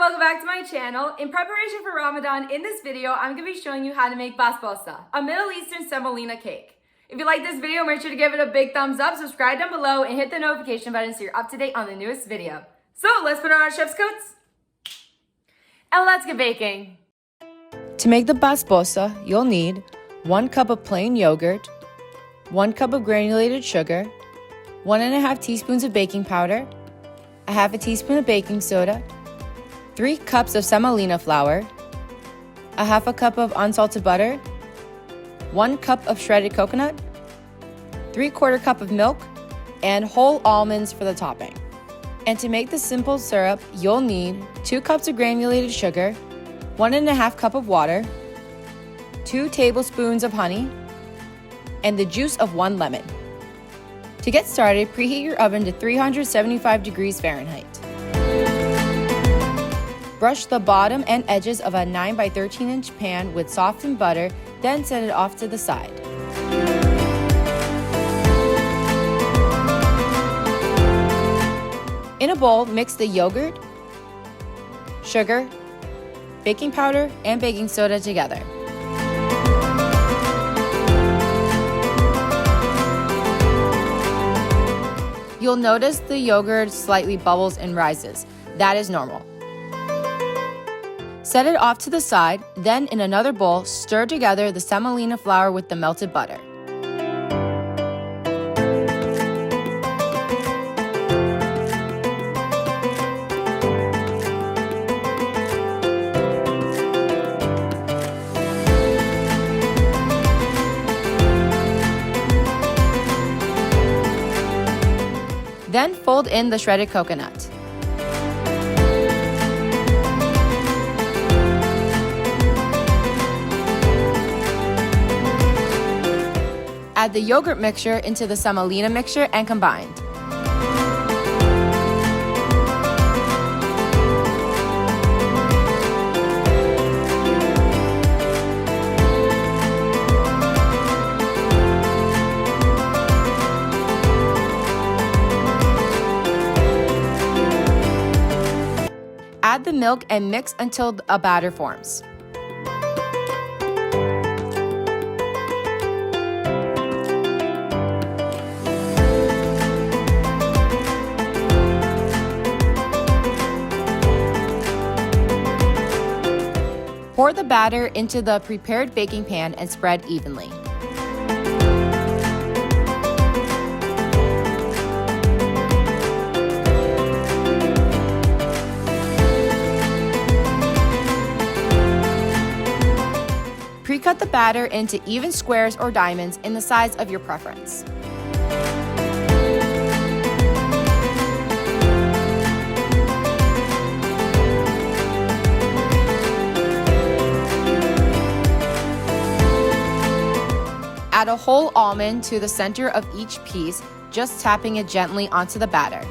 welcome back to my channel. In preparation for Ramadan, in this video, I'm going to be showing you how to make Basbousa, a Middle Eastern semolina cake. If you like this video, make sure to give it a big thumbs up, subscribe down below, and hit the notification button so you're up to date on the newest video. So let's put on our chef's coats, and let's get baking. To make the basbousa, you'll need 1 cup of plain yogurt, 1 cup of granulated sugar, 1½ teaspoons of baking powder, 1/2 teaspoon of baking soda, 3 cups of semolina flour, 1/2 cup of unsalted butter, 1 cup of shredded coconut, 3/4 cup of milk, and whole almonds for the topping. And to make the simple syrup, you'll need 2 cups of granulated sugar, 1½ cup of water, 2 tablespoons of honey, and the juice of 1 lemon. To get started, preheat your oven to 375 degrees Fahrenheit. Brush the bottom and edges of a 9 by 13 inch pan with softened butter, then set it off to the side. In a bowl, mix the yogurt, sugar, baking powder, and baking soda together. You'll notice the yogurt slightly bubbles and rises. That is normal. Set it off to the side, then in another bowl, stir together the semolina flour with the melted butter. Then fold in the shredded coconut. Add the yogurt mixture into the semolina mixture and combine. Add the milk and mix until a batter forms. Pour the batter into the prepared baking pan and spread evenly. Pre-cut the batter into even squares or diamonds in the size of your preference. Add a whole almond to the center of each piece, just tapping it gently onto the batter.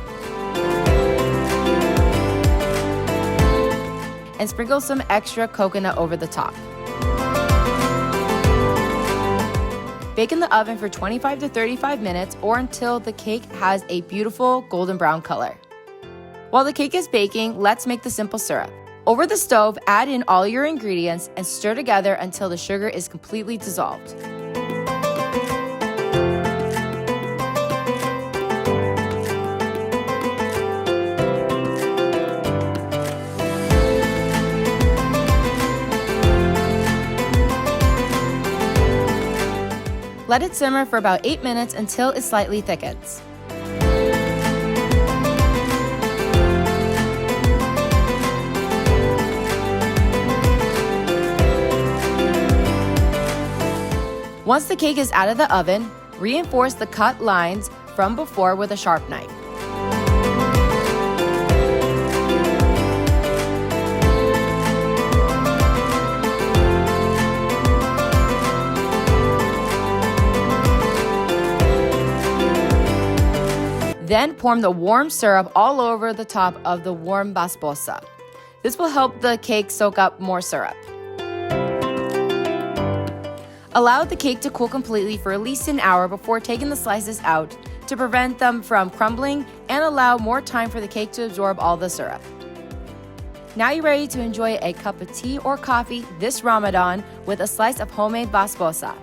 And sprinkle some extra coconut over the top. Bake in the oven for 25 to 35 minutes or until the cake has a beautiful golden brown color. While the cake is baking, let's make the simple syrup. Over the stove, add in all your ingredients and stir together until the sugar is completely dissolved. Let it simmer for about 8 minutes until it slightly thickens. Once the cake is out of the oven, reinforce the cut lines from before with a sharp knife. Then pour the warm syrup all over the top of the warm basbousa. This will help the cake soak up more syrup. Allow the cake to cool completely for at least an hour before taking the slices out to prevent them from crumbling and allow more time for the cake to absorb all the syrup. Now you're ready to enjoy a cup of tea or coffee this Ramadan with a slice of homemade basbousa.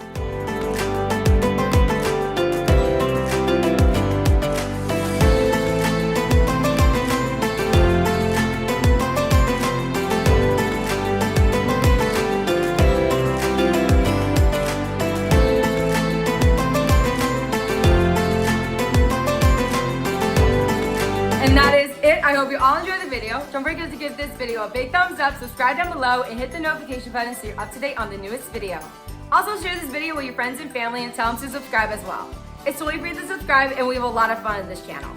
And that is it. I hope you all enjoyed the video. Don't forget to give this video a big thumbs up, subscribe down below, and hit the notification button so you're up to date on the newest video. Also share this video with your friends and family and tell them to subscribe as well. It's totally free to subscribe and we have a lot of fun on this channel.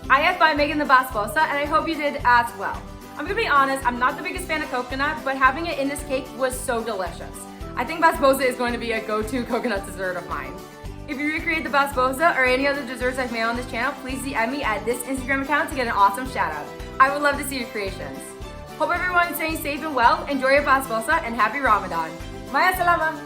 I had fun making the basbousa and I hope you did as well. I'm gonna be honest, I'm not the biggest fan of coconut, but having it in this cake was so delicious. I think basbousa is going to be a go-to coconut dessert of mine. If you recreate the basbousa or any other desserts I've made on this channel, please DM me at this Instagram account to get an awesome shout out. I would love to see your creations. Hope everyone's staying safe and well, enjoy your basbousa, and happy Ramadan. Maya salama!